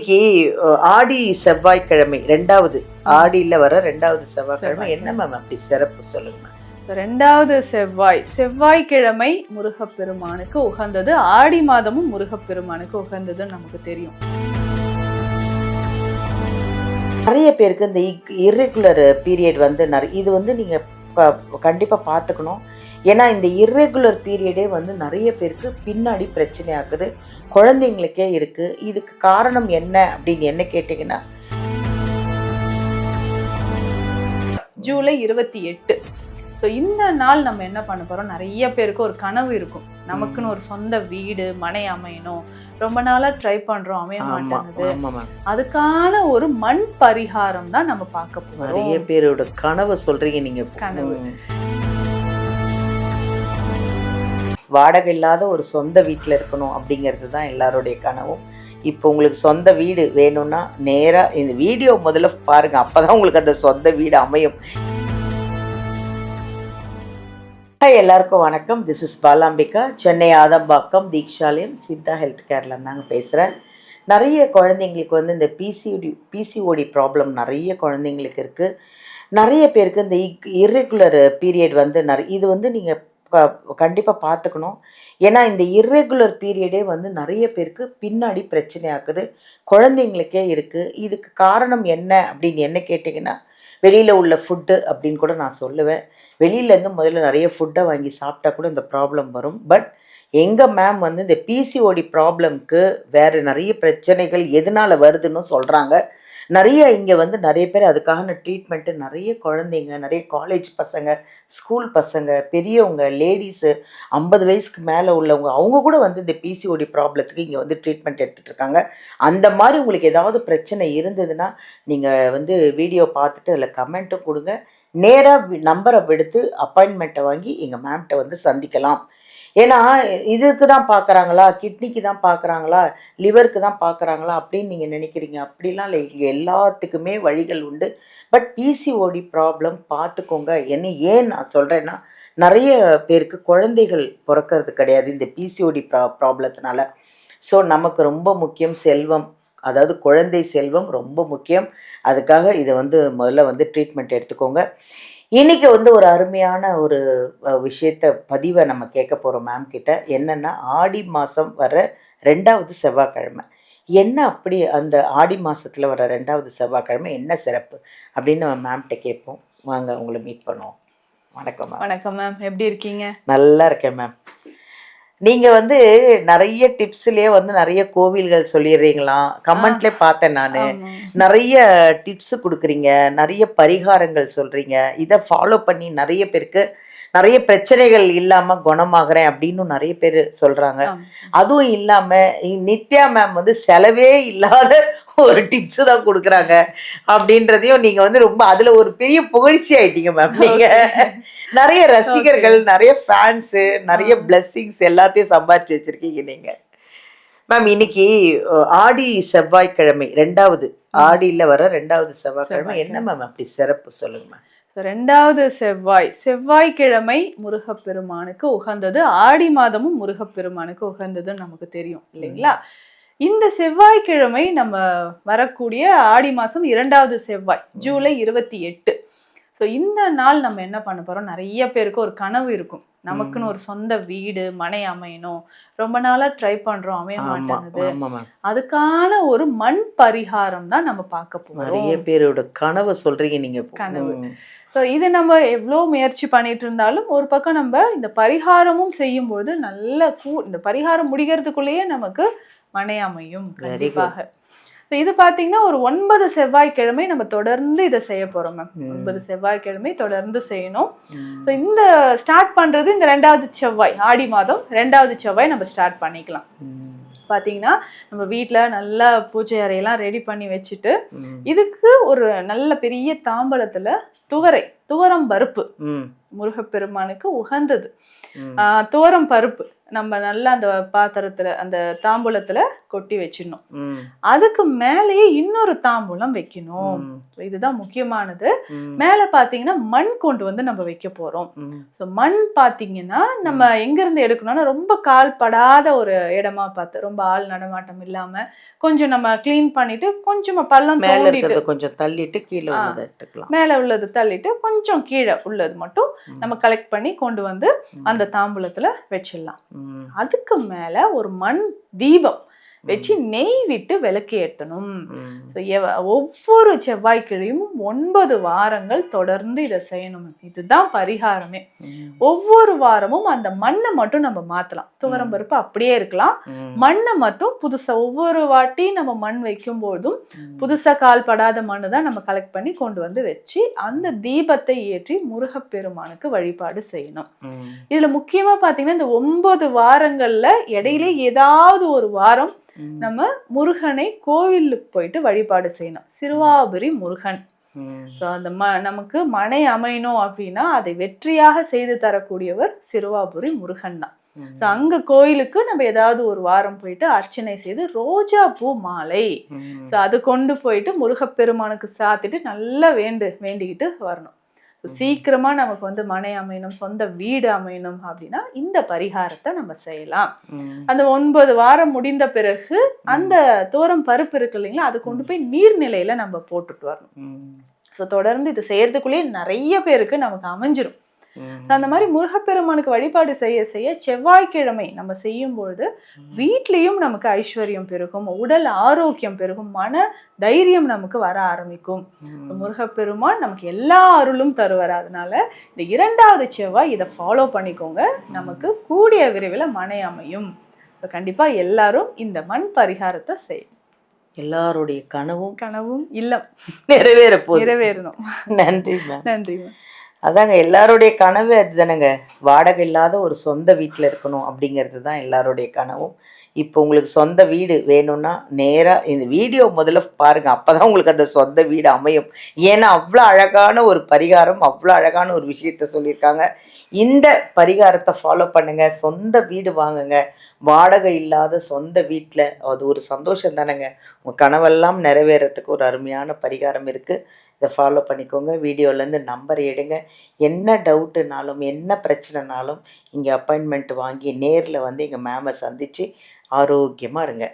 இன்னைக்கு ஆடி செவ்வாய்க்கிழமை ரெண்டாவது ஆடியில வர ரெண்டாவது செவ்வாய்க்கிழமை என்ன மேம் அப்படி சிறப்பு சொல்லுங்க. ரெண்டாவது செவ்வாய்க்கிழமை முருகப்பெருமானுக்கு உகந்தது. ஆடி மாதமும் முருகப்பெருமானுக்கு உகந்ததுன்னு நமக்கு தெரியும். நிறைய பேருக்கு இந்த இர்ரெகுலர் பீரியட் வந்து இது வந்து நீங்க கண்டிப்பா பார்த்துக்கணும். ஏன்னா இந்த இர்ரெகுலர் பீரியடே வந்து நிறைய பேருக்கு பின்னாடி பிரச்சனை ஆகுது, குழந்தைங்களுக்கே இருக்கு. இதுக்கு காரணம் என்ன அப்படின்னு என்ன கேட்டீங்கன்னா, ஜூலை 28. ஸோ இந்த நாள் நம்ம என்ன பண்ண போறோம், நிறைய பேருக்கு ஒரு கனவு இருக்கும், நமக்குன்னு ஒரு சொந்த வீடு மனை அமையணும், ரொம்ப நாளா ட்ரை பண்றோம், அமைய மாட்டேங்குது. அதுக்கான ஒரு மண் பரிகாரம் தான் நம்ம பார்க்க போறோம். நிறைய பேரோட கனவு சொல்றீங்க நீங்க. கனவு வாடகை இல்லாத ஒரு சொந்த வீட்டில் இருக்கணும் அப்படிங்கிறது தான் எல்லாருடைய கனவும். இப்போ உங்களுக்கு சொந்த வீடு வேணும்னா நேராக இந்த வீடியோ முதல்ல பாருங்க, அப்பதான் உங்களுக்கு அந்த சொந்த வீடு அமையும். எல்லாருக்கும் வணக்கம். This is Balambika. Chennai Adambakkam Deekshalayam Siddha health கேர்ல தாங்க பேசுகிறேன். நிறைய குழந்தைங்களுக்கு வந்து இந்த பிசிஓடி ப்ராப்ளம் நிறைய குழந்தைங்களுக்கு இருக்குது. நிறைய பேருக்கு இந்த இர்ரெகுலர் பீரியட் வந்து இது வந்து நீங்கள் கண்டிப்பாக பார்த்துக்கணும். ஏன்னா இந்த இர்ரெகுலர் பீரியடே வந்து நிறைய பேருக்கு பின்னாடி பிரச்சனை ஆகுது, குழந்தைங்களுக்கே இருக்குது. இதுக்கு காரணம் என்ன அப்படின்னு என்ன கேட்டிங்கன்னா, வெளியில் உள்ள ஃபுட்டு அப்படின்னு கூட நான் சொல்லுவேன். வெளியிலேருந்து முதல்ல நிறைய ஃபுட்டை வாங்கி சாப்பிட்டா கூட இந்த ப்ராப்ளம் வரும். பட் எங்கள் மேம் வந்து இந்த பிசிஓடி ப்ராப்ளம்க்கு வேறு நிறைய பிரச்சனைகள் எதனால் வருதுன்னு சொல்கிறாங்க. நிறைய இங்கே வந்து நிறைய பேர் அதுக்கான ட்ரீட்மெண்ட்டு, நிறைய குழந்தைங்க, நிறைய காலேஜ் பசங்க, ஸ்கூல் பசங்க, பெரியவங்க, லேடிஸு 50 வயசுக்கு மேலே உள்ளவங்க, அவங்க கூட வந்து இந்த பிசிஓடி ப்ராப்ளத்துக்கு இங்கே வந்து ட்ரீட்மெண்ட் எடுத்துகிட்டு இருக்காங்க. அந்த மாதிரி உங்களுக்கு ஏதாவது பிரச்சனை இருந்ததுன்னா நீங்கள் வந்து வீடியோ பார்த்துட்டு அதில் கமெண்ட்டும் கொடுங்க. நேராக நம்பரை எடுத்து அப்பாயின்மெண்ட்டை வாங்கி எங்கள் மேம்கிட்ட வந்து சந்திக்கலாம். ஏன்னா இதுக்கு தான் பார்க்குறாங்களா, கிட்னிக்கு தான் பார்க்குறாங்களா, லிவருக்கு தான் பார்க்குறாங்களா அப்படின்னு நீங்கள் நினைக்கிறீங்க. அப்படிலாம் இல்லை, இங்கே எல்லாத்துக்குமே வழிகள் உண்டு. பட் பிசிஓடி ப்ராப்ளம் பார்த்துக்கோங்க. ஏன் நான் சொல்கிறேன்னா, நிறைய பேருக்கு குழந்தைகள் பிறக்கிறது கிடையாது இந்த பிசிஓடி ப்ராப்ளத்தினால. ஸோ நமக்கு ரொம்ப முக்கியம் செல்வம், அதாவது குழந்தை செல்வம் ரொம்ப முக்கியம். அதுக்காக இதை வந்து முதல்ல வந்து ட்ரீட்மெண்ட் எடுத்துக்கோங்க. இன்றைக்கி வந்து ஒரு அருமையான ஒரு பதிவை நம்ம கேட்க போகிறோம் மேம் கிட்ட. என்னென்னா, ஆடி மாதம் வர ரெண்டாவது செவ்வாய்க்கிழமை என்ன, அப்படி அந்த ஆடி மாதத்தில் வர ரெண்டாவது செவ்வாய்க்கிழமை என்ன சிறப்பு அப்படின்னு நம்ம மேம்கிட்ட கேட்போம். வாங்க உங்களை மீட் பண்ணுவோம். வணக்கம் மேம். வணக்கம் மேம், எப்படி இருக்கீங்க? நல்லா இருக்கேன் மேம். நீங்கள் வந்து நிறைய டிப்ஸ்லேயே வந்து நிறைய கோவில்கள் சொல்லிடுறீங்களாம், கமெண்ட்லேயே பார்த்தேன் நான். நிறைய டிப்ஸு கொடுக்குறீங்க, நிறைய பரிகாரங்கள் சொல்கிறீங்க. இதை ஃபாலோ பண்ணி நிறைய பேருக்கு நிறைய பிரச்சனைகள் இல்லாமல் குணமாகறேன் அப்படின்னு நிறைய பேர் சொல்கிறாங்க. அதுவும் இல்லாமல் நித்யா மேம் வந்து செலவே இல்லாத ஒரு டிப்ஸு தான் கொடுக்குறாங்க அப்படின்றதையும் நீங்கள் வந்து ரொம்ப அதில் ஒரு பெரிய புகழ்ச்சி ஆயிட்டீங்க மேம். நீங்கள் நிறைய ரசிகர்கள், நிறைய ஃபேன்ஸு, நிறைய பிளெஸ்ஸிங்ஸ் எல்லாத்தையும் சம்பாதிச்சு வச்சுருக்கீங்க நீங்கள் மேம். இன்னைக்கு ஆடி செவ்வாய்க்கிழமை ரெண்டாவது ஆடியில் வர ரெண்டாவது செவ்வாய்க்கிழமை என்ன மேம் அப்படி சிறப்பு சொல்லுங்க மேம். ரெண்டாவது செவ்வாய்க்கிழமை முருகப்பெருமானுக்கு உகந்தது. ஆடி மாதமும் முருகப்பெருமானுக்கு உகந்ததுன்னு நமக்கு தெரியும் இல்லைங்களா? இந்த செவ்வாய்க்கிழமை நம்ம வரக்கூடிய ஆடி மாதம் 2வது செவ்வாய், ஜூலை 28. ஸோ இந்த நாள் நம்ம என்ன பண்ண போறோம், நிறைய பேருக்கு ஒரு கனவு இருக்கும், நமக்குன்னு ஒரு சொந்த வீடு மனை அமையணும், ரொம்ப நாளா ட்ரை பண்றோம், அமைய மாட்டேங்குது. அதுக்கான ஒரு மண் பரிகாரம் தான் நம்ம பார்க்க போறோம். நிறைய பேரோட கனவு சொல்றீங்க நீங்க. கனவு. ஸோ இது நம்ம எவ்வளோ முயற்சி பண்ணிட்டு இருந்தாலும் ஒரு பக்கம் நம்ம இந்த பரிகாரமும் செய்யும்போது இந்த பரிகாரம் முடிகிறதுக்குள்ளேயே நமக்கு மனை அமையும் கண்டிப்பாக. இது பார்த்தீங்கன்னா ஒரு 9 செவ்வாய்க்கிழமை நம்ம தொடர்ந்து இதை செய்ய போறோம் மேம். 9 செவ்வாய்க்கிழமை தொடர்ந்து செய்யணும். இந்த ஸ்டார்ட் பண்றது இந்த 2வது செவ்வாய், ஆடி மாதம் 2வது செவ்வாய் நம்ம ஸ்டார்ட் பண்ணிக்கலாம். பார்த்தீங்கன்னா நம்ம வீட்டில் நல்லா பூஜை அறையெல்லாம் ரெடி பண்ணி வச்சுட்டு, இதுக்கு ஒரு நல்ல பெரிய தாம்பலத்தில் துவரம் பருப்பு, முருகப்பெருமானுக்கு உகந்தது துவரம் பருப்பு நம்ம நல்லா அந்த பாத்திரத்துல அந்த தாம்பூலத்துல கொட்டி வச்சிடணும். ம் அதுக்கு மேலேயே இன்னொரு தாம்பூலம் வைக்கணும். ம் இதுதான் முக்கியமானது. ம் மேல பாத்தீங்கன்னா மண் கொண்டு வந்து நம்ம வைக்க போறோம். ம் ஸோ மண் பாத்தீங்கன்னா நம்ம எங்க இருந்து எடுக்கணும்னா ரொம்ப கால் படாத ஒரு இடமா பார்த்து, ரொம்ப ஆள் நடமாட்டம் இல்லாம கொஞ்சம் நம்ம க்ளீன் பண்ணிட்டு கொஞ்சமா பள்ளம் மேல தோண்டிட்டு இருக்கிறத கொஞ்சம் தள்ளிட்டு கீழே உள்ளதை எடுத்துக்கலாம். மேல உள்ளது தள்ளிட்டு கொஞ்சம் கீழே உள்ளது மட்டும் நம்ம கலெக்ட் பண்ணி கொண்டு வந்து அந்த தாம்பூலத்துல வச்சிடலாம். ம் அதுக்கு மேல ஒரு மண் தீபம் வச்சு நெய் விட்டு விளக்கு ஏற்றணும். ம் So, ஒவ்வொரு செவ்வாய்க்கிழையும் 9 வாரங்கள் தொடர்ந்து இதை செய்யணும். இதுதான் பரிகாரமே. ம் ஒவ்வொரு வாரமும் அந்த மண்ணை மட்டும் நம்ம மாத்தலாம். துவரம் பருப்பு அப்படியே இருக்கலாம், ம் மண்ணை மட்டும் புதுசா ஒவ்வொரு வாட்டி நம்ம மண் வைக்கும் போதும் ம் புதுசா கால் படாத மண்ணு தான் நம்ம கலெக்ட் பண்ணி கொண்டு வந்து வச்சு அந்த தீபத்தை ஏற்றி முருகப்பெருமானுக்கு வழிபாடு செய்யணும். ம் இதுல முக்கியமா பாத்தீங்கன்னா இந்த 9 வாரங்கள்ல இடையிலே ஏதாவது ஒரு வாரம் ம் நம்ம முருகனை கோவிலுக்கு போயிட்டு வழிபாடு செய்யணும். சிறுவாபுரி முருகன். ம் ஸோ அந்த நமக்கு மனை அமையணும் அப்படின்னா அதை வெற்றியாக செய்து தரக்கூடியவர் சிறுவாபுரி முருகன் தான். ம் ஸோ அங்க கோயிலுக்கு நம்ம ஏதாவது ஒரு வாரம் போயிட்டு அர்ச்சனை செய்து ரோஜா பூ மாலை ம் ஸோ அது கொண்டு போயிட்டு முருகப்பெருமானுக்கு சாத்திட்டு நல்லா வேண்டிக்கிட்டு வரணும். So, சீக்கிரமா நமக்கு வந்து மனை அமையணும், சொந்த வீடு அமையணும் அப்படின்னா இந்த பரிகாரத்தை நம்ம செய்யலாம். ம் அந்த 9 வாரம் முடிந்த பிறகு அந்த தோரம் பருப்பு இருக்கு இல்லைங்களா, அது கொண்டு போய் நீர்நிலையில நம்ம போட்டுட்டு வரணும். ம் ஸோ தொடர்ந்து இது செய்யறதுக்குள்ளேயே நிறைய பேருக்கு நமக்கு அமைஞ்சிரும். ம் அந்த மாதிரி முருகப்பெருமானுக்கு வழிபாடு செய்ய செய்ய செவ்வாய்க்கிழமை நம்ம செய்யும் பொழுது வீட்லயும் நமக்கு ஐஸ்வர்யம் பெருகும், உடல் ஆரோக்கியம் பெருகும், மன தைரியம் நமக்கு வர ஆரம்பிக்கும். முருகப்பெருமான் நமக்கு எல்லா அருளும் தருவார். அதனால இந்த 2வது செவ்வாய் இதை ஃபாலோ பண்ணிக்கோங்க. நமக்கு கூடிய விரைவில் மனை அமையும். கண்டிப்பா எல்லாரும் இந்த மண் பரிகாரத்தை செய்யும். எல்லாருடைய கனவும் இல்லம் நிறைவேறணும். நன்றி மேம். நன்றி. அதாங்க எல்லாருடைய கனவு அதுதானங்க. வாடகை இல்லாத ஒரு சொந்த வீட்டில் இருக்கணும் அப்படிங்கிறது தான் எல்லாருடைய கனவும். இப்போ உங்களுக்கு சொந்த வீடு வேணும்னா நேராக இந்த வீடியோ முதல்ல பாருங்கள், அப்போ தான் உங்களுக்கு அந்த சொந்த வீடு அமையும். ஏன்னா அவ்வளோ அழகான ஒரு பரிகாரம், அவ்வளோ அழகான ஒரு விஷயத்த சொல்லியிருக்காங்க. இந்த பரிகாரத்தை ஃபாலோ பண்ணுங்கள், சொந்த வீடு வாங்குங்க. வாடகை இல்லாத சொந்த வீட்டில் அது ஒரு சந்தோஷம் தானேங்க. உங்கள் கனவெல்லாம் நிறைவேறத்துக்கு ஒரு அருமையான பரிகாரம் இருக்குது. இதை ஃபாலோ பண்ணிக்கோங்க. வீடியோலேருந்து நம்பர் எடுங்க. என்ன டவுட்டுனாலும் என்ன பிரச்சனைனாலும் இங்கே அப்பாயின்மெண்ட் வாங்கி நேரில் வந்து எங்கள் மேமை சந்தித்து ஆரோக்கியமாக இருங்க.